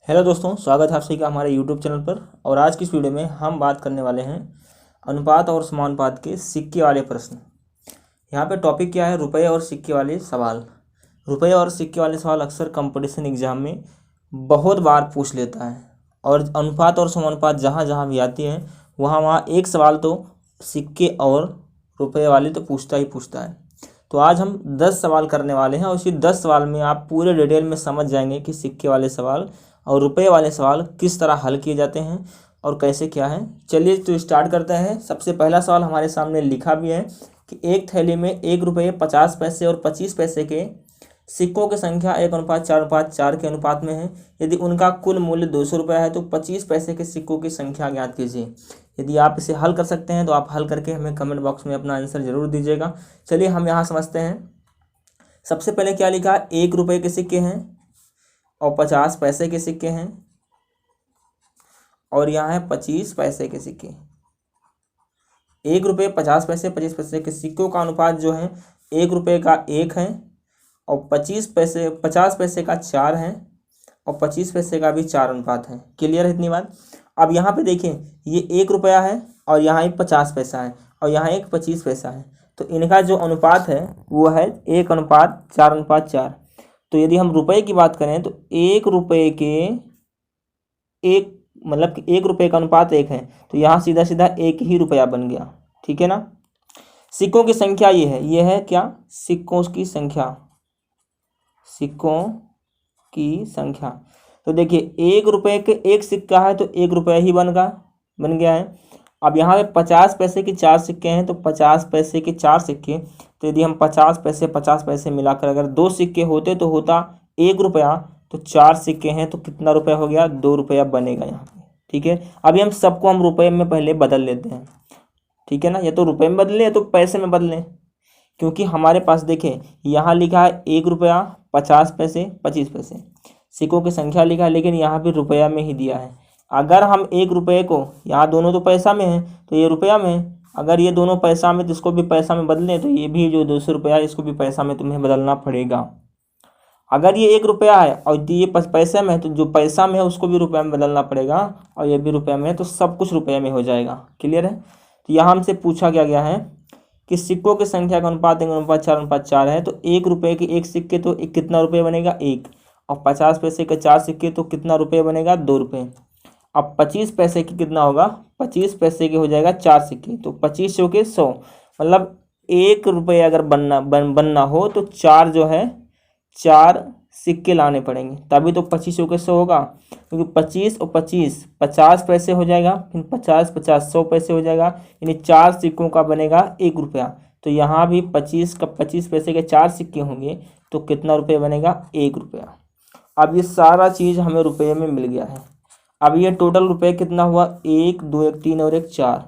Hello दोस्तों, स्वागत है आप सभी का हमारे यूट्यूब चैनल पर। और आज की इस वीडियो में हम बात करने वाले हैं अनुपात और समानुपात के सिक्के वाले प्रश्न। यहाँ पे टॉपिक क्या है? रुपए और सिक्के वाले सवाल। रुपए और सिक्के वाले सवाल अक्सर कंपटीशन एग्जाम में बहुत बार पूछ लेता है। और अनुपात और समानुपात जहाँ जहाँ भी आती है वहाँ वहाँ एक सवाल तो सिक्के और रुपये वाले तो पूछता ही पूछता है। तो आज हम 10 सवाल करने वाले हैं और इसी 10 सवाल में आप पूरे डिटेल में समझ जाएंगे कि सिक्के वाले सवाल और रुपए वाले सवाल किस तरह हल किए जाते हैं और कैसे क्या है। चलिए तो स्टार्ट करते हैं। सबसे पहला सवाल हमारे सामने लिखा भी है कि एक थैली में 1 रुपये 50 पैसे और 25 पैसे के सिक्कों की संख्या 1:4:4 के अनुपात में है। यदि उनका कुल मूल्य 200 रुपये है तो 25 पैसे के सिक्कों की संख्या ज्ञात कीजिए। यदि आप इसे हल कर सकते हैं तो आप हल करके हमें कमेंट बॉक्स में अपना आंसर जरूर दीजिएगा। चलिए हम यहाँ समझते हैं। सबसे पहले क्या लिखा? 1 रुपये के सिक्के हैं और 50 पैसे के सिक्के हैं और यहाँ है 25 पैसे के सिक्के। 1 रुपये 50 पैसे 25 पैसे के सिक्कों का अनुपात जो है 1 रुपये का 1 है और 50 पैसे का 4 है और 25 पैसे का भी 4 अनुपात है। क्लियर है इतनी बात? अब यहाँ पे देखें, ये 1 रुपया है और यहाँ एक 50 पैसा है और यहाँ एक 25 पैसा है। तो इनका जो अनुपात है वो है 1:4:4। तो यदि हम रुपए की बात करें तो 1 रुपये के एक मतलब कि 1 रुपये का अनुपात 1 है तो यहाँ सीधा सीधा 1 ही रुपया बन गया। ठीक है ना। सिक्कों की संख्या ये है क्या? सिक्कों की संख्या, सिक्कों की संख्या। तो देखिए 1 रुपये के एक सिक्का है तो 1 रुपया ही बन गया है। अब यहाँ पे 50 पैसे के 4 सिक्के हैं तो 50 पैसे के 4 सिक्के। तो यदि हम 50 पैसे मिलाकर अगर 2 सिक्के होते तो होता 1 रुपया। तो 4 सिक्के हैं तो कितना रुपया हो गया? 2 रुपया बनेगा यहाँ पे। ठीक है। अभी हम सबको रुपये में पहले बदल लेते हैं। ठीक है ना। या तो रुपये में बदलें या तो पैसे में बदलें, क्योंकि हमारे पास देखें यहाँ लिखा है 1 रुपया 50 पैसे 25 पैसे सिक्कों की संख्या लिखा है, लेकिन यहाँ भी रुपया में ही दिया है। अगर हम 1 रुपये को, यहाँ दोनों तो पैसा में है तो ये रुपया में है, अगर ये दोनों पैसा में तो इसको भी पैसा में बदलें तो ये भी जो 200 रुपया है इसको भी पैसा में तुम्हें बदलना पड़ेगा। अगर ये 1 रुपया है और ये पैसे में है तो जो पैसा में है उसको भी रुपया में बदलना पड़ेगा और ये भी रुपया में है तो सब कुछ रुपये में हो जाएगा। क्लियर है। तो यहाँ हमसे पूछा गया है कि सिक्कों की संख्या का अनुपात 1:4:4 है। तो 1 रुपये के एक सिक्के तो कितना रुपये बनेगा? 1। और 50 पैसे के 4 सिक्के तो कितना रुपये बनेगा? 2 रुपये। अब 25 पैसे की कितना होगा? 25 पैसे के हो जाएगा 4 सिक्के तो 25 चौके 100। मतलब 1 रुपये अगर बनना हो तो 4 जो है 4 सिक्के लाने पड़ेंगे, तभी तो 25 चौके 100 होगा। क्योंकि 25 और 25 50 पैसे हो जाएगा, फिर 50 50 100 पैसे हो जाएगा, यानी 4 सिक्कों का बनेगा 1 रुपया। तो यहाँ भी 25 पैसे के 4 सिक्के होंगे तो कितना रुपये बनेगा? 1 रुपया। अब ये सारा चीज़ हमें रुपये में मिल गया है। अब ये टोटल रुपये कितना हुआ? 1 2 1 3 और 1 4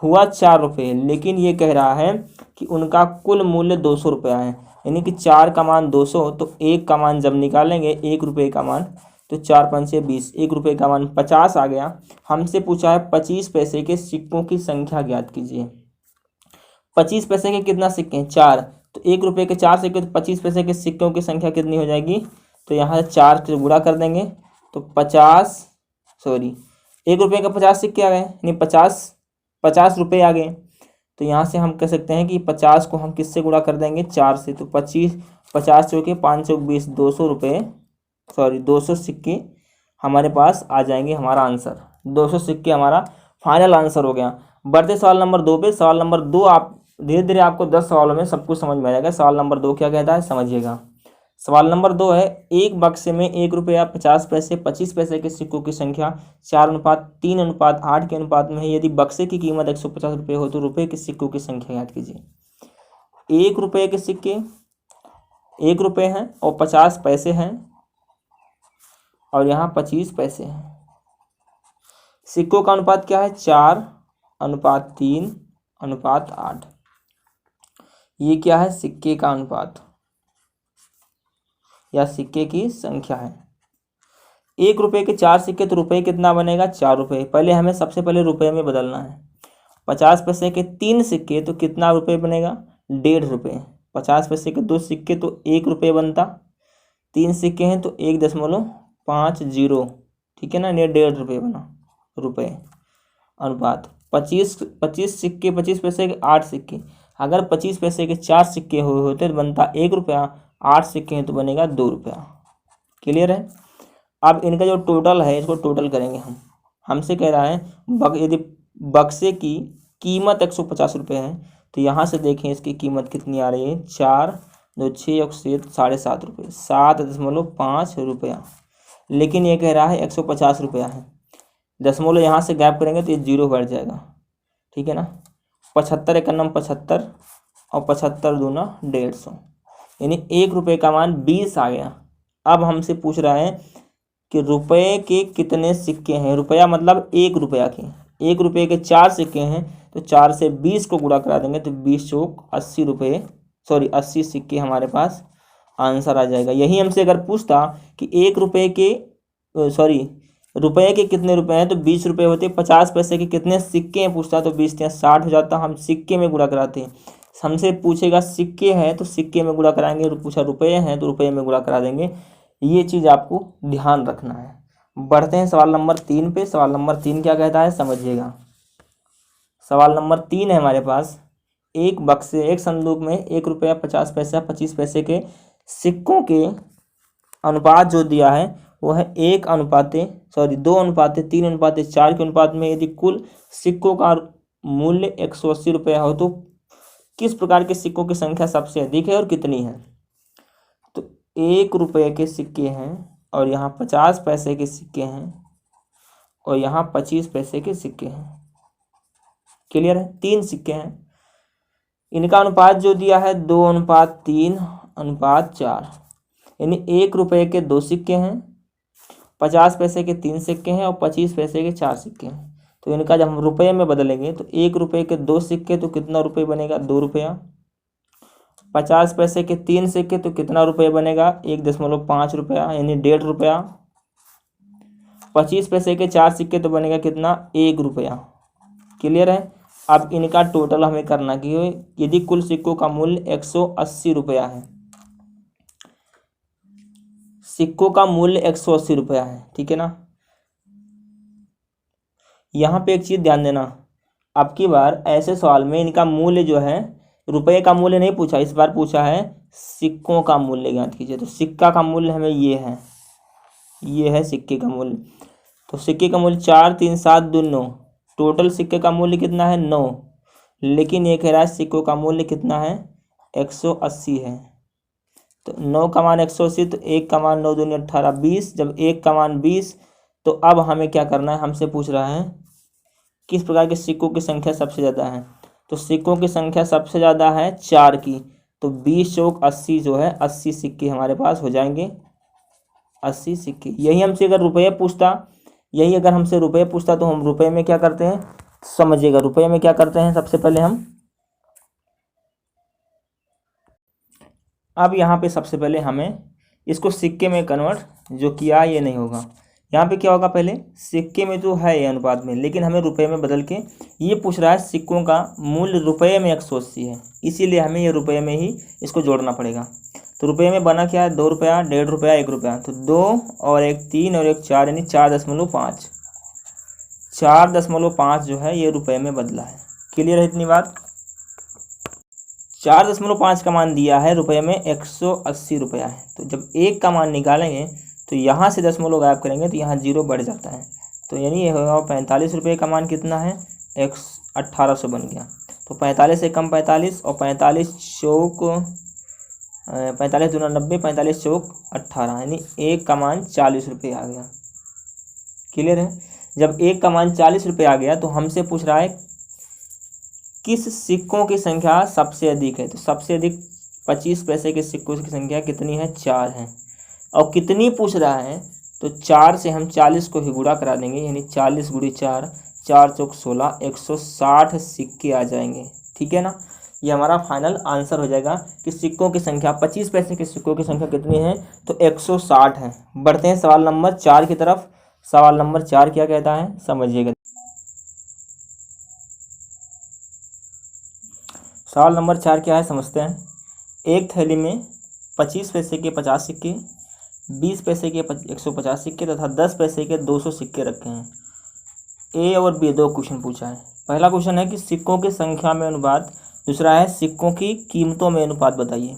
हुआ 4 रुपये। लेकिन ये कह रहा है कि उनका कुल मूल्य 200 रुपया है, यानी कि 4 का मान 200। तो 1 का मान जब निकालेंगे 1 रुपये का मान तो 4 5 20, 1 रुपये का मान 50 आ गया। हमसे पूछा है 25 पैसे के सिक्कों की संख्या ज्ञात कीजिए। 25 पैसे के कितना सिक्के हैं? 4। तो 1 रुपये के 4 सिक्के तो 25 पैसे के सिक्कों की संख्या कितनी हो जाएगी? तो यहाँ 4 से गुणा कर देंगे तो 1 रुपये का 50 सिक्के आ गए, यानी 50 रुपये आ गए। तो यहाँ से हम कह सकते हैं कि 50 को हम किससे गुणा कर देंगे? 4 से। तो 50 चौके 5 चौक 20, 200 सिक्के हमारे पास आ जाएंगे। हमारा आंसर 200 सिक्के हमारा फाइनल आंसर हो गया। बढ़ते सवाल नंबर 2 पे। सवाल नंबर 2 आप धीरे धीरे आपको 10 सवालों में सब कुछ समझ में आ जाएगा। सवाल नंबर 2 क्या कहता है समझिएगा। सवाल नंबर 2 है, एक बक्से में 1 रुपया 50 पैसे 25 पैसे के सिक्कों की संख्या 4:3:8 के अनुपात में है। यदि बक्से की कीमत 150 रुपये हो तो रुपये के सिक्कों की संख्या ज्ञात कीजिए। 1 रुपये के सिक्के 1 रुपये हैं और 50 पैसे हैं और यहाँ 25 पैसे हैं। सिक्कों का अनुपात क्या है? 4:3:8। ये क्या है? सिक्के का अनुपात या सिक्के की संख्या है। 1 रुपये के 4 सिक्के तो रुपये कितना बनेगा? 4 रुपये। पहले हमें सबसे पहले रुपये में बदलना है। 50 पैसे के 3 सिक्के तो कितना रुपये बनेगा? 1.5 रुपये। 50 पैसे के 2 सिक्के तो 1 रुपये बनता। 3 सिक्के हैं तो 1.50 ठीक है ना, ये 1.5 रुपये बना, रुपये अनुपात 25 सिक्के 25 पैसे के 8 सिक्के। अगर 25 पैसे के 4 सिक्के हुए होते तो बनता 1 रुपया, 8 सिक्के हैं तो बनेगा 2 रुपया। क्लियर है। अब इनका जो टोटल है इसको टोटल करेंगे हम। हमसे कह रहा है यदि बक्से की कीमत 150 रुपये है तो यहाँ से देखें इसकी कीमत कितनी आ रही है, 4 2 6 और 7.5 रुपये, 7.5 रुपया। लेकिन ये कह रहा है 150 रुपया है। दशमलव यहाँ से गैप करेंगे तो ये 0 बढ़ जाएगा, ठीक है ना। 75 एक नम 75 और 75 दूना 150, यानी 1 रुपये का मान 20 आ गया। अब हमसे पूछ रहा है कि रुपये के कितने सिक्के हैं। रुपया मतलब 1 रुपया के, 1 रुपये के 4 सिक्के हैं तो 4 से 20 को गुणा करा देंगे तो 20 चौक 80 रुपये, 80 सिक्के हमारे पास आंसर आ जाएगा। यही हमसे अगर पूछता कि 1 रुपये के रुपये के कितने रुपए हैं तो 20 रुपये होते। 50 पैसे के कितने सिक्के हैं पूछता तो 20 या 60 हो जाता, हम सिक्के में गुणा कराते हैं। हमसे पूछेगा सिक्के हैं तो सिक्के में गुणा कराएंगे, पूछा रुपये हैं तो रुपये में गुणा करा देंगे। ये चीज़ आपको ध्यान रखना है। बढ़ते हैं सवाल नंबर 3 पे। सवाल नंबर 3 क्या कहता है समझिएगा। सवाल नंबर 3 है हमारे पास, एक संदूक में 1 रुपया 50 पैसा 25 पैसे के सिक्कों के अनुपात जो दिया है वो है 2:3:4 के अनुपात में। यदि कुल सिक्कों का मूल्य 180 रुपया हो तो किस प्रकार के सिक्कों की संख्या सबसे अधिक है और कितनी है। तो 1 रुपये के सिक्के हैं और यहाँ 50 पैसे के सिक्के हैं और यहाँ 25 पैसे के सिक्के हैं। क्लियर है। 3 सिक्के हैं, इनका अनुपात जो दिया है 2:3:4, यानी 1 रुपये के 2 सिक्के हैं, 50 पैसे के 3 सिक्के हैं और 25 पैसे के 4 सिक्के हैं। तो इनका जब हम रुपये में बदलेंगे तो 1 रुपये के 2 सिक्के तो कितना रुपये बनेगा, 2 रुपया। 50 पैसे के 3 सिक्के तो कितना रुपये बनेगा, 1.5 रुपया, यानी 1.5 रुपया। 25 पैसे के 4 सिक्के तो बनेगा कितना, 1 रुपया। क्लियर है। अब इनका टोटल हमें करना कि यदि कुल सिक्कों का मूल्य 180 रुपया है, सिक्कों का मूल्य 180 रुपया है, ठीक है ना। यहाँ पे एक चीज़ ध्यान देना, अब की बार ऐसे सवाल में इनका मूल्य जो है, रुपये का मूल्य नहीं पूछा, इस बार पूछा है सिक्कों का मूल्य ज्ञात कीजिए। तो सिक्का का मूल्य हमें ये है सिक्के का मूल्य। तो सिक्के का मूल्य 4 3 7 2 9, टोटल सिक्के का मूल्य कितना है 9, लेकिन ये कह रहा है सिक्कों का मूल्य कितना है 180 है। तो 9 का मान 180, तो 1 का मान 9 दूनी 18 20, जब 1 का मान 20 तो अब हमें क्या करना है, हमसे पूछ रहा है किस प्रकार के सिक्कों की संख्या सबसे ज़्यादा है। तो सिक्कों की संख्या सबसे ज़्यादा है 4 की, तो 20 चौक 80 जो है 80 सिक्के हमारे पास हो जाएंगे, 80 सिक्के। यही हमसे अगर रुपये पूछता तो हम रुपये में क्या करते हैं समझिएगा। रुपये में क्या करते हैं, सबसे पहले हम अब यहाँ पे सबसे पहले हमें इसको सिक्के में कन्वर्ट जो किया ये नहीं होगा। यहाँ पे क्या होगा, पहले सिक्के में तो है ये अनुपात में, लेकिन हमें रुपये में बदल के ये पूछ रहा है सिक्कों का मूल्य रुपये में 180 है, इसीलिए हमें ये रुपये में ही इसको जोड़ना पड़ेगा। तो रुपये में बना क्या है, 2 रुपया 1.5 रुपया 1 रुपया, तो 2 और 1 3 और 1 4, यानी 4.5, 4.5 जो है ये रुपये में बदला है। क्लियर है इतनी बात। 4.5 का मान दिया है रुपये में 180 रुपया है। तो जब 1 का मान निकालेंगे तो यहाँ से दशमलव गायब करेंगे तो यहाँ 0 बढ़ जाता है, तो यानी ये होगा 45 रुपये का मान कितना है 1800 बन गया। तो 45 से कम 45 और 45 चौक 45 दूना 90, 45 चौक 18, यानी 1 का मान 40 रुपये आ गया। क्लियर है। जब 1 का मान 40 रुपये आ गया तो हमसे पूछ रहा है किस सिक्कों की संख्या सबसे अधिक है। तो सबसे अधिक 25 पैसे के सिक्कों की संख्या कितनी है, 4 है। और कितनी पूछ रहा है तो 4 से हम 40 को ही गुणा करा देंगे, यानी 40 गुणी 4, 4 चौक 16, 160 सिक्के आ जाएंगे। ठीक है ना। ये हमारा फाइनल आंसर हो जाएगा कि सिक्कों की संख्या 25 पैसे के सिक्कों की संख्या कितनी है, तो 160 है। बढ़ते हैं सवाल नंबर 4 की तरफ। सवाल नंबर 4 क्या कहता है समझिएगा। सवाल नंबर 4 क्या है समझते हैं। एक थैली में 25 पैसे के 50 सिक्के, 20 पैसे के 150 सिक्के तथा 10 पैसे के 200 सिक्के रखे हैं। ए और बी दो क्वेश्चन पूछा है। पहला क्वेश्चन है कि सिक्कों की संख्या में अनुपात, दूसरा है सिक्कों की कीमतों में अनुपात बताइए।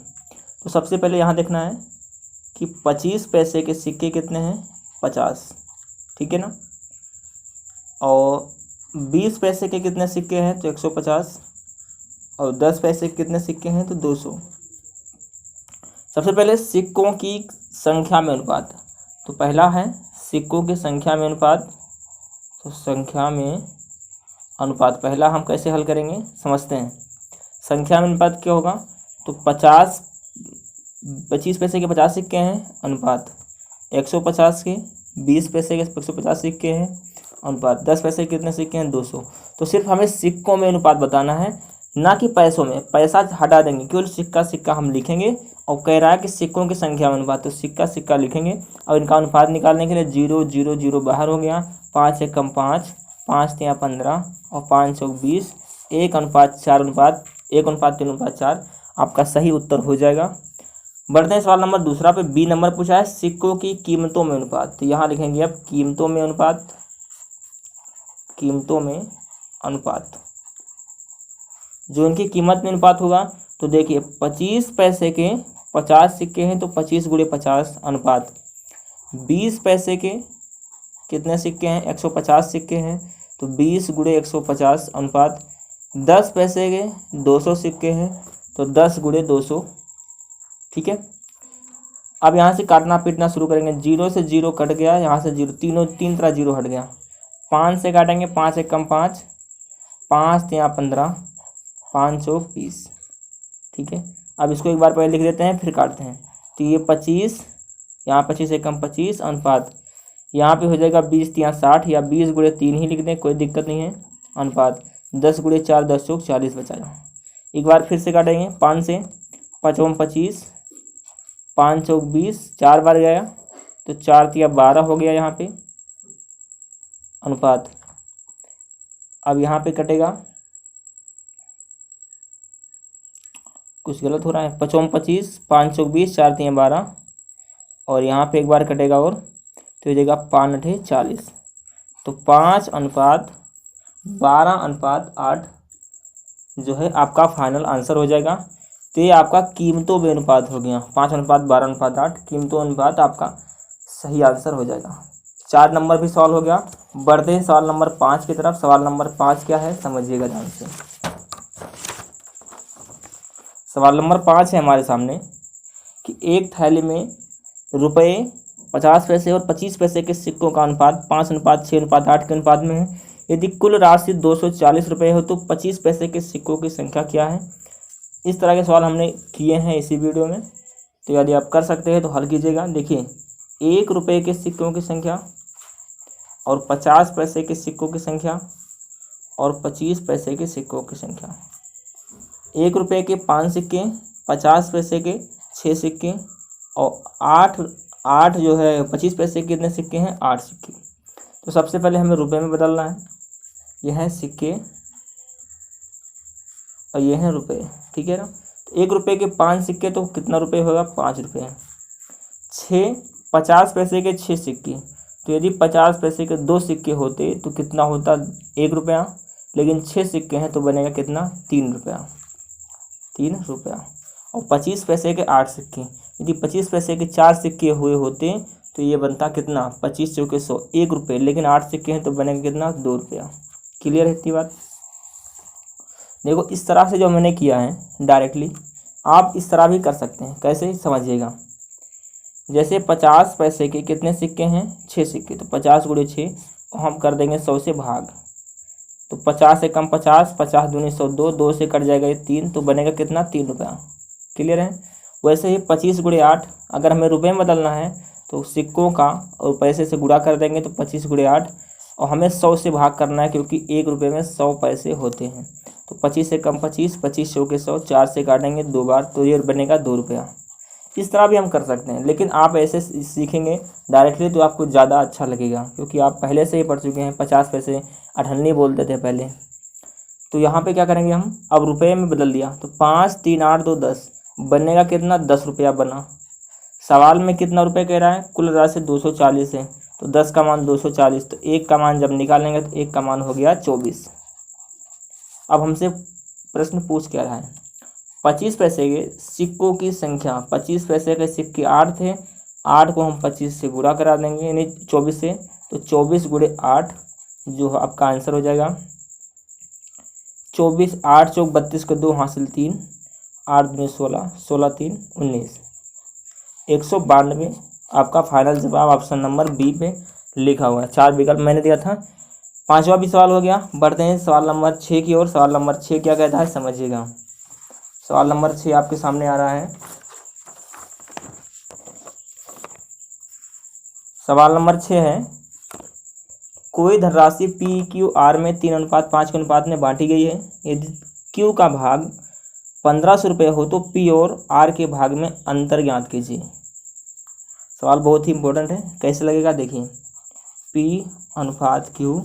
तो सबसे पहले यहाँ देखना है कि 25 पैसे के सिक्के कितने हैं, 50, ठीक है ना, और 20 पैसे के कितने सिक्के हैं, तो 150, और 10 पैसे के कितने सिक्के हैं, तो 200। सबसे पहले सिक्कों की संख्या में अनुपात, तो पहला है सिक्कों की संख्या में अनुपात। तो संख्या में अनुपात पहला हम कैसे हल करेंगे समझते हैं। संख्या में अनुपात क्या होगा, तो 25 पैसे के 50 सिक्के हैं, अनुपात 150 के 20 पैसे के 150 सिक्के हैं, अनुपात 10 पैसे के कितने सिक्के हैं, 200। तो सिर्फ हमें सिक्कों में अनुपात बताना है, ना कि पैसों में। पैसा हटा देंगे, केवल सिक्का सिक्का हम लिखेंगे। और कह रहा है कि सिक्कों की संख्या में अनुपात, तो सिक्का सिक्का लिखेंगे और इनका अनुपात निकालने के लिए 0 0 0 बाहर हो गया, 5 से कम 5, 5 3 15 और 5 चौक 20, 1:4 आपका सही उत्तर हो जाएगा। बढ़ते हैं सवाल नंबर दूसरा पे। बी नंबर पूछा है सिक्कों की कीमतों में अनुपात। तो यहाँ लिखेंगे अब कीमतों में अनुपात, कीमतों में अनुपात, जो इनकी कीमत में अनुपात होगा। तो देखिए 25 पैसे के 50 सिक्के हैं, तो 25 × 50 अनुपात 20 पैसे के कितने सिक्के हैं, 150 सिक्के हैं, तो 20 × 150 अनुपात 10 पैसे के 200 सिक्के हैं, तो 10 × 200, ठीक है। अब यहाँ से काटना पीटना शुरू करेंगे। 0 से 0 कट गया, यहाँ से 0, तीन तरह 0 हट गया। 5 से काटेंगे, 5 से कम 5, 5 3 15, 5 चौक 20, ठीक है। अब इसको एक बार पहले लिख देते हैं, फिर काटते हैं। तो ये 25, यहाँ 25 से कम 25 अनुपात, यहाँ पे हो जाएगा 20 3 60, या 20 × 3 ही लिख दें, कोई दिक्कत नहीं है, अनुपात 10 × 4 10 चौक 40 बचाया। एक बार फिर से काटेंगे, 5 से 5 25, 5 चौक 20, 4 बार गया, तो 4 3 12 हो गया यहाँ पे अनुपात। अब यहाँ पे कटेगा, कुछ गलत हो रहा है, 5 25, 5 चौक 20, 4 3 12, और यहाँ पे एक बार कटेगा और, तो हो जाएगा 5 8 40। तो 5:12:8 जो है आपका फाइनल आंसर हो जाएगा। तो ये आपका कीमतों में अनुपात हो गया, 5:12:8 कीमतों अनुपात आपका सही आंसर हो जाएगा। 4 नंबर भी सॉल्व हो गया। बढ़ते हैं सवाल नंबर 5 की तरफ। सवाल नंबर 5 क्या है समझिएगा ध्यान से। सवाल नंबर 5 है हमारे सामने कि एक थैली में रुपये 50 पैसे और 25 पैसे के सिक्कों का अनुपात 5:6:8 के अनुपात में है। यदि कुल राशि 240 रुपये हो तो 25 पैसे के सिक्कों की संख्या क्या है। इस तरह के सवाल हमने किए हैं इसी वीडियो में, तो यदि आप कर सकते हैं तो हल कीजिएगा। देखिए 1 रुपये के सिक्कों की संख्या और 50 पैसे के सिक्कों की संख्या और 25 पैसे के सिक्कों की संख्या। 1 रुपये के 5 सिक्के, 50 पैसे के 6 सिक्के और 8 जो है 25 पैसे के कितने सिक्के हैं, 8 सिक्के। तो सबसे पहले हमें रुपए में बदलना है। यह है सिक्के और ये हैं रुपए, ठीक है ना। 1 रुपये के 5 सिक्के तो कितना रुपये होगा, 5 रुपये। 50 पैसे के 6 सिक्के, तो यदि 50 पैसे के 2 सिक्के होते तो कितना होता, 1 रुपया, लेकिन 6 सिक्के हैं तो बनेगा कितना, 3 रुपया, 3 रुपया। और 25 पैसे के 8 सिक्के, यदि 25 पैसे के 4 सिक्के हुए होते तो ये बनता कितना, 25 चौके 100, 1 रुपये, लेकिन 8 सिक्के हैं तो बनेगा कितना, 2 रुपया। क्लियर है इतनी बात। देखो इस तरह से जो मैंने किया है डायरेक्टली, आप इस तरह भी कर सकते हैं। कैसे समझिएगा, जैसे 50 पैसे के कितने सिक्के हैं, 6 सिक्के, तो 50 × 6 हम कर देंगे 100 से भाग, तो 50 से कम 50, 50 दूनी 100, 2 से कट जाएगा ये 3, तो बनेगा कितना, 3 रुपया। क्लियर है। वैसे ही 25 × 8 अगर हमें रुपये में बदलना है तो सिक्कों का और पैसे से गुणा कर देंगे, तो 25 × 8, और हमें 100 से भाग करना है क्योंकि 1 रुपये में 100 पैसे होते हैं। तो 25 से कम 25, 25 चौके 100, 4 से काटेंगे 2 बार, तो ये बनेगा 2 रुपया। इस तरह भी हम कर सकते हैं, लेकिन आप ऐसे सीखेंगे डायरेक्टली तो आपको ज़्यादा अच्छा लगेगा, क्योंकि आप पहले से ही पढ़ चुके हैं। 50 पैसे अठन्नी बोलते थे पहले। तो यहाँ पे क्या करेंगे हम, अब रुपये में बदल दिया, तो 5 3 8 2 10 बनेगा कितना, 10 रुपया बना। सवाल में कितना रुपए कह रहा है, कुल राशि 240 है, तो 10 का मान 240, तो 1 का मान जब निकालेंगे तो 1 का मान हो गया 24। अब हमसे प्रश्न पूछ क्या रहा है, 25 पैसे के सिक्कों की संख्या, 25 पैसे के सिक्के 8 थे, 8 को हम 25 से गुणा करा देंगे यानी 24 से, तो 24 गुणे 8 जो आपका आंसर हो जाएगा 24, 8 चौक 32 को 2 हासिल 3, 8 दूनी 16, 16 3 19, 192 आपका फाइनल जवाब ऑप्शन नंबर बी पे लिखा हुआ है। 4 विकल्प मैंने दिया था। 5वां भी सवाल हो गया। बढ़ते हैं सवाल नंबर 6 की ओर। सवाल नंबर 6 क्या कहता है समझिएगा। सवाल नंबर 6 आपके सामने आ रहा है। सवाल नंबर 6 है, कोई धनराशि पी क्यू आर में 3:5 के अनुपात में बांटी गई है। यदि क्यू का भाग 1500 रुपये हो तो पी और आर के भाग में अंतर ज्ञात कीजिए। सवाल बहुत ही इंपॉर्टेंट है, कैसे लगेगा देखिए। पी अनुपात क्यू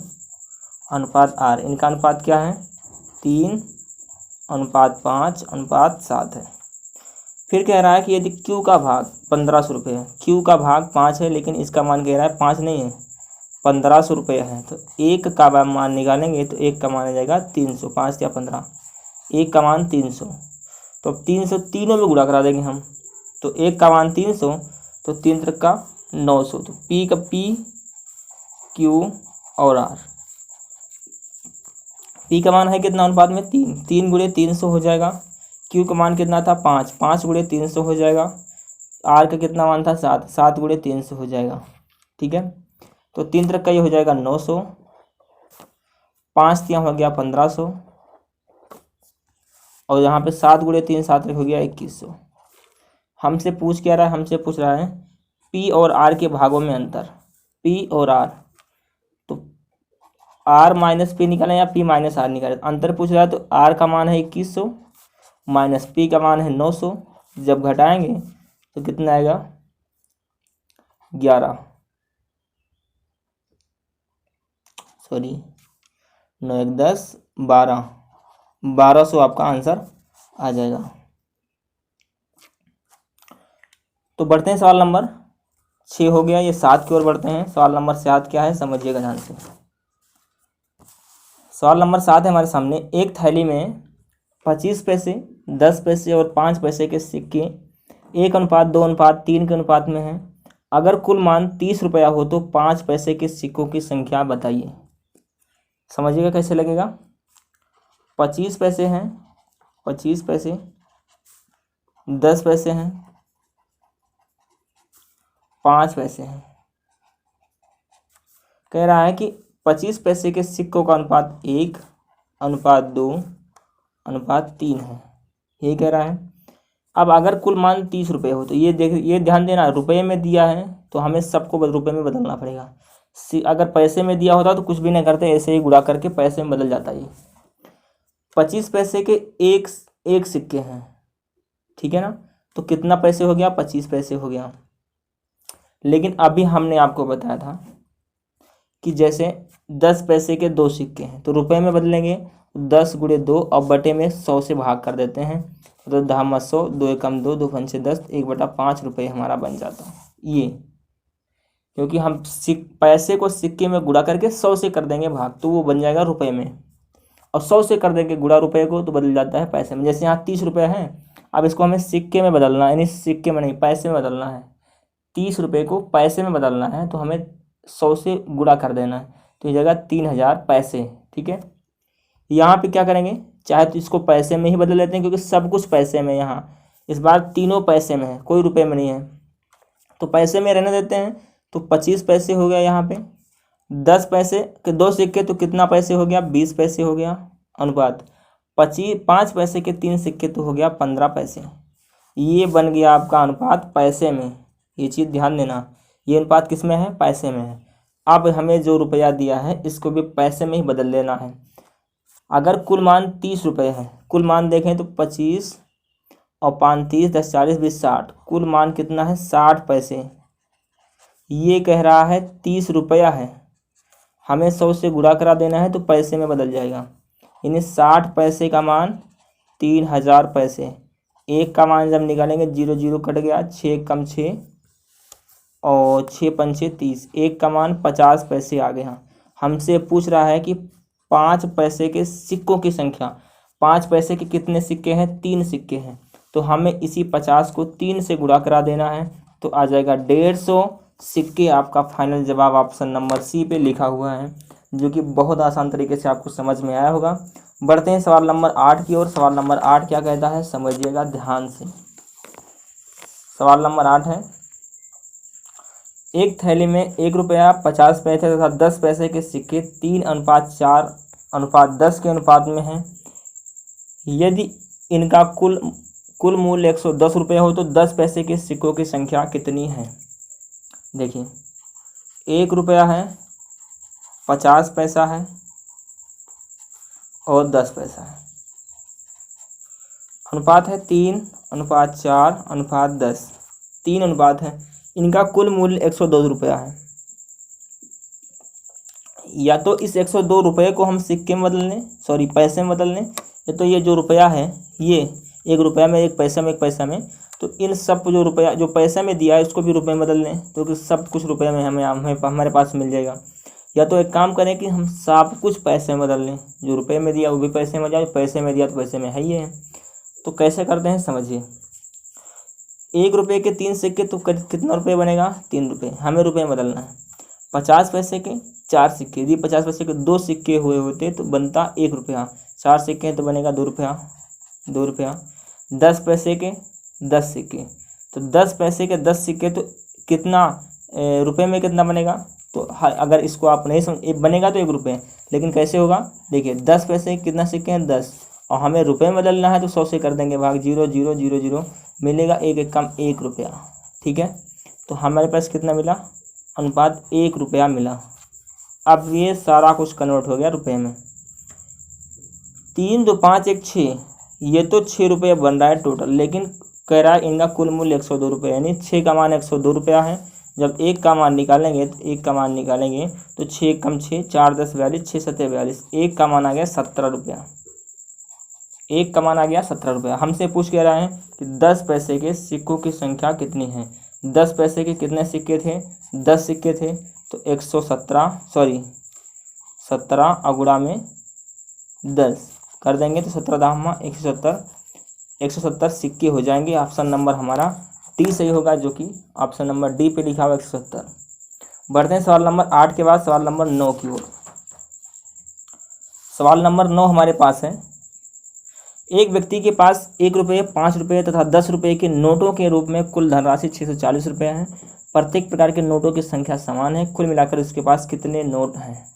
अनुपात आर, इनका अनुपात क्या है 3:5:7 है। फिर कह रहा है कि यदि क्यू का भाग 1500 रुपये है, क्यू का भाग 5 है लेकिन इसका मान कह रहा है 5 नहीं है 1500 रुपये है, तो 1 का मान निकालेंगे तो 1 का मान आ जाएगा 300, 5 या 15, 1 का मान 300, तो अब 300 तीनों में गुणा करा देंगे हम, तो 1 का मान 300, तो 3 त्रिक का 900, तो पी का पी क्यू और आर, पी का मान है कितना अनुपात में 3, 3 गुणे 300 हो जाएगा। क्यू का मान कितना था 5, 5 गुणे 300 हो जाएगा। आर का कितना मान था 7, 7 गुणे 300 हो जाएगा। ठीक है, तो 3 त्रिक का ये हो जाएगा 900, 5 तिया हो गया 1500, और यहाँ पे 7 गुणे 3 7 हो गया 2100। हमसे पूछ क्या रहा है, हमसे पूछ रहा है पी और आर के भागों में अंतर। पी और आर, तो आर माइनस पी निकालें या पी माइनस आर निकालें, अंतर पूछ रहा है। तो आर का मान है 2100 माइनस पी का मान है 900, जब घटाएंगे तो कितना आएगा 11, सॉरी 9 1 10 12, 1200 आपका आंसर आ जाएगा। तो बढ़ते हैं सवाल नंबर 6 हो गया, ये 7 की ओर बढ़ते हैं। सवाल नंबर 7 क्या है समझिएगा ध्यान से। सवाल नंबर 7 है हमारे सामने, एक थैली में 25 पैसे 10 पैसे और 5 पैसे के सिक्के 1:2:3 के अनुपात में हैं। अगर कुल मान 30 रुपया हो तो 5 पैसे के सिक्कों की संख्या बताइए। समझिएगा कैसे लगेगा। 25 पैसे हैं, 25 पैसे 10 पैसे हैं, 5 पैसे हैं। कह रहा है कि 25 पैसे के सिक्कों का अनुपात 1:2:3 है, ये कह रहा है। अब अगर कुल मान 30 रुपये हो तो ये ध्यान देना, रुपये में दिया है तो हमें सबको रुपये में बदलना पड़ेगा। अगर पैसे में दिया होता तो कुछ भी नहीं करते, ऐसे ही गुणा करके पैसे में बदल जाता ये। 25 पैसे के एक सिक्के हैं, ठीक है ना, तो कितना पैसे हो गया 25 पैसे हो गया। लेकिन अभी हमने आपको बताया था कि जैसे 10 पैसे के 2 सिक्के हैं तो रुपए में बदलेंगे, 10 गुणे 2 और बटे में 100 से भाग कर देते हैं, तो 10 2 एकम 2 2 पंचे 10, 1/5 रुपये हमारा बन जाता है ये। क्योंकि हम पैसे को सिक्के में गुणा करके 100 से कर देंगे भाग, तो वो बन जाएगा रुपए में, और 100 से कर देंगे गुणा रुपये को तो बदल जाता है पैसे में। जैसे यहाँ 30 रुपये हैं, अब इसको हमें सिक्के में बदलना है, यानी सिक्के में नहीं पैसे में बदलना है। 30 रुपये को पैसे में बदलना है तो हमें 100 से गुणा कर देना है, तो ये जगह 3000 पैसे। ठीक है, यहाँ पे क्या करेंगे, चाहे तो इसको पैसे में ही बदल लेते हैं क्योंकि सब कुछ पैसे में, यहाँ इस बार तीनों पैसे में है, कोई रुपए में नहीं है, तो पैसे में रहने देते हैं। तो 25 पैसे हो गया, यहाँ पे 10 पैसे के 2 सिक्के तो कितना पैसे हो गया 20 पैसे हो गया अनुपात, 5 पैसे के 3 सिक्के तो हो गया 15 पैसे। ये बन गया आपका अनुपात पैसे में, ये चीज़ ध्यान देना, ये अनुपात किस में है पैसे में है। अब हमें जो रुपया दिया है इसको भी पैसे में ही बदल लेना है। अगर कुल मान 30 रुपये है, कुल मान देखें तो 25 और 5 30 10 40 20 60, कुल मान कितना है 60 पैसे। ये कह रहा है 30 रुपया है, हमें 100 से गुणा करा देना है तो पैसे में बदल जाएगा, यानी 60 पैसे का मान 3000 पैसे। 1 का मान जब निकालेंगे 0 0 कट गया, 6 कम 6 और 6 पंचे 30, एक का मान 50 पैसे आ गया। हमसे पूछ रहा है कि 5 पैसे के सिक्कों की संख्या। 5 पैसे के कितने सिक्के हैं? 3 सिक्के हैं। तो हमें इसी 50 को 3 से गुणा करा देना है, तो आ जाएगा 150 सिक्के। आपका फाइनल जवाब ऑप्शन नंबर सी पे लिखा हुआ है, जो कि बहुत आसान तरीके से आपको समझ में आया होगा। बढ़ते हैं सवाल नंबर 8 की ओर। सवाल नंबर 8 क्या कहता है, समझिएगा ध्यान से। सवाल नंबर 8 है, एक थैली में 1 रुपया 50 पैसे तथा 10 पैसे के सिक्के 3:4:10 के अनुपात में हैं। यदि इनका कुल मूल्य 110 रुपये हो तो 10 पैसे के सिक्कों की संख्या कितनी है? देखिए, 1 रुपया है, 50 पैसा है और 10 पैसा है। अनुपात है 3:4:10, 3 अनुपात है। इनका कुल मूल्य 102 रुपया है। या तो इस 102 रुपये को हम सिक्के में बदल लें, सॉरी पैसे में बदल लें, या तो ये जो रुपया है, ये 1 रुपया में, 1 पैसा में, 1 पैसा में, तो इन सब जो रुपया जो पैसे में दिया है उसको भी रुपये में बदल लें, तो सब कुछ रुपये में हमारे पास मिल जाएगा। या तो एक काम करें कि हम सब कुछ पैसे में बदल लें, जो रुपये में दिया वो भी पैसे में जाए, पैसे में दिया तो पैसे में है ही है। तो कैसे करते हैं समझिए। 1 रुपये के 3 सिक्के तो कितना रुपये बनेगा? 3 रुपये। हमें रुपये में बदलना है। 50 पैसे के 4 सिक्के, यदि 50 पैसे के 2 सिक्के हुए होते तो बनता 1 रुपया। 4 सिक्के हैं तो बनेगा 2 रुपया, 2 रुपया। 10 पैसे के 10 सिक्के, तो 10 पैसे के 10 सिक्के तो कितना रुपये में कितना बनेगा? तो अगर इसको आप नहीं समझ, बनेगा तो 1 रुपये, लेकिन कैसे होगा? देखिए, 10 पैसे के कितना सिक्के हैं? 10, और हमें रुपये में बदलना है तो 100 से कर देंगे भाग, 0 0 0 0 मिलेगा, 1 1 कम 1 रुपया। ठीक है, तो हमारे पास कितना मिला? अनुपात 1 रुपया मिला। अब ये सारा कुछ कन्वर्ट हो गया रुपये में। 3 2 5 1 6, ये तो 6 रुपये बन रहा है टोटल, लेकिन कह रहा है इनका कुल मूल्य 102 रुपये, यानी 6 का मान 102 रुपया है। जब 1 का मान निकालेंगे तो 1 का मान निकालेंगे तो 6 कम 6, 4 10 42, 6 7 42, 1 का मान आ गया 17 रुपया। 1 का मान आ गया 17 रुपया। हमसे पूछ कह रहा है कि 10 पैसे के सिक्कों की संख्या कितनी है। 10 पैसे के कितने सिक्के थे? 10 सिक्के थे, तो 117, सॉरी 17 अगुणा में 10 कर देंगे तो 17 दामा 170, 170 सिक्के हो जाएंगे। ऑप्शन नंबर हमारा डी सही होगा, जो कि ऑप्शन नंबर डी पे लिखा हुआ 170। बढ़ते हैं सवाल नंबर 8 के बाद सवाल नंबर 9 की ओर। सवाल नंबर 9 हमारे पास है, एक व्यक्ति के पास 1 रुपये, 5 रुपये तथा 10 रुपये के नोटों के रूप में कुल धनराशि 640 रुपये है। प्रत्येक प्रकार के नोटों की संख्या समान है। कुल मिलाकर उसके पास कितने नोट हैं?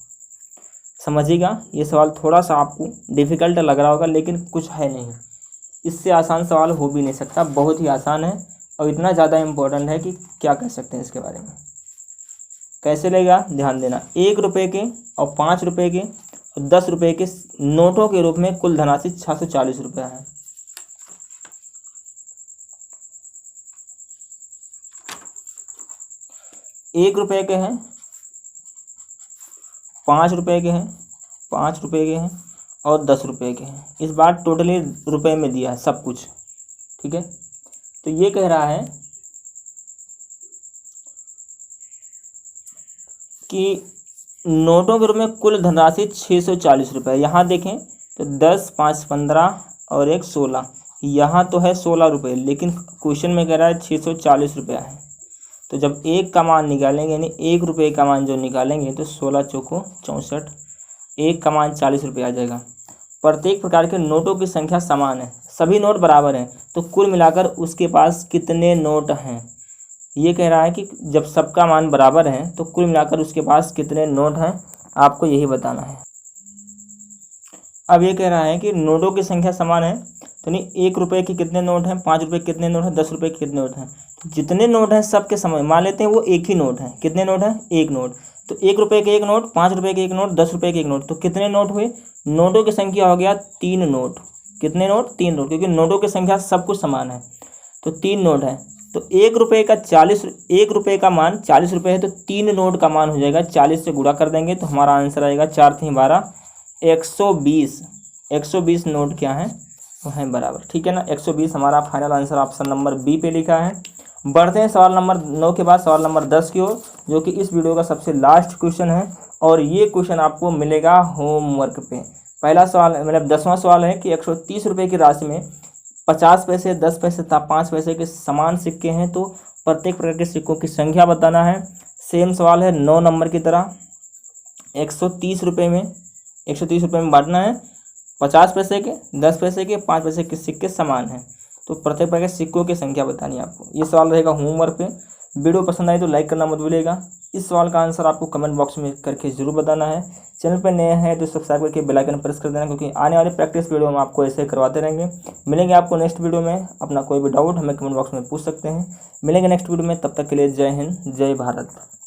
समझिएगा, ये सवाल थोड़ा सा आपको डिफिकल्ट लग रहा होगा, लेकिन कुछ है नहीं, इससे आसान सवाल हो भी नहीं सकता। बहुत ही आसान है और इतना ज़्यादा इम्पोर्टेंट है कि क्या कह सकते हैं इसके बारे में। कैसे लेगा, ध्यान देना। 1 रुपये के और 5 रुपये के और 10 रुपये के नोटों के रूप में कुल धनराशि 640 रुपया है। एक रुपये के हैं, 5 रुपये के हैं, 5 रुपये के हैं और 10 रुपये के हैं। इस बार टोटली रुपये में दिया है सब कुछ। ठीक है, तो ये कह रहा है कि नोटों के रूप में कुल धनराशि 640 रुपये। यहाँ देखें तो 10 5 15 और 1 16, यहाँ तो है 16 रुपये, लेकिन क्वेश्चन में कह रहा है 640 रुपया है। तो जब 1 का मान निकालेंगे, यानी 1 रुपये का मान जो निकालेंगे, तो 16 चौको 64, 1 का मान 40 रुपये आ जाएगा। प्रत्येक प्रकार के नोटों की संख्या समान है, सभी नोट बराबर हैं, तो कुल मिलाकर उसके पास कितने नोट हैं? ये कह रहा है कि जब सबका मान बराबर है तो कुल मिलाकर उसके पास कितने नोट हैं, आपको यही बताना है। अब ये कह रहा है कि नोटों की संख्या समान है, तो नहीं 1 रुपये के कितने नोट हैं, 5 रुपये के कितने नोट हैं, 10 रुपये के कितने नोट हैं। जितने नोट हैं सबके समान, मान लेते हैं वो एक ही नोट है। कितने नोट हैं? 1 नोट। तो 1 रुपये के 1 नोट, 5 रुपये के 1 नोट, 10 रुपये के 1 नोट, तो कितने नोट हुए? नोटों की संख्या हो गया 3 नोट। कितने नोट? 3 नोट, क्योंकि नोटों की संख्या सब कुछ समान है, तो 3 नोट है। तो 1 रुपये का 1 रुपये का मान 40 रुपये है, तो 3 नोट का मान हो जाएगा 40 से गुणा कर देंगे तो हमारा आंसर आएगा 4 3 12, 120। 120 नोट क्या है? वो हैं बराबर। ठीक है ना, 120 हमारा final answer option number B पे लिखा है। बढ़ते हैं सवाल नंबर 9 के बाद सवाल नंबर 10 की ओर, जो कि इस वीडियो का सबसे लास्ट क्वेश्चन है और ये क्वेश्चन आपको मिलेगा होमवर्क पे। पहला सवाल मतलब 10वां सवाल है कि 130 रुपये की राशि में 50 पैसे, 10 पैसे तथा 5 पैसे के समान सिक्के हैं, तो प्रत्येक प्रकार के सिक्कों की संख्या बताना है। सेम सवाल है 9 नंबर की तरह। 130 रुपये में बांटना है। 50 पैसे के, 10 पैसे के, 5 पैसे के सिक्के समान हैं, तो प्रत्येक प्रकार के सिक्कों की संख्या बतानी है आपको। ये सवाल रहेगा होमवर्क पे। वीडियो पसंद आई तो लाइक करना मत भूलिएगा। इस सवाल का आंसर आपको कमेंट बॉक्स में करके जरूर बताना है। चैनल पर नए हैं तो सब्सक्राइब करके बेल आइकन प्रेस कर देना, क्योंकि आने वाले प्रैक्टिस वीडियो में आपको ऐसे करवाते रहेंगे। मिलेंगे आपको नेक्स्ट वीडियो में। अपना कोई भी डाउट हमें कमेंट बॉक्स में पूछ सकते हैं। मिलेंगे नेक्स्ट वीडियो में, तब तक के लिए जय हिंद, जय भारत।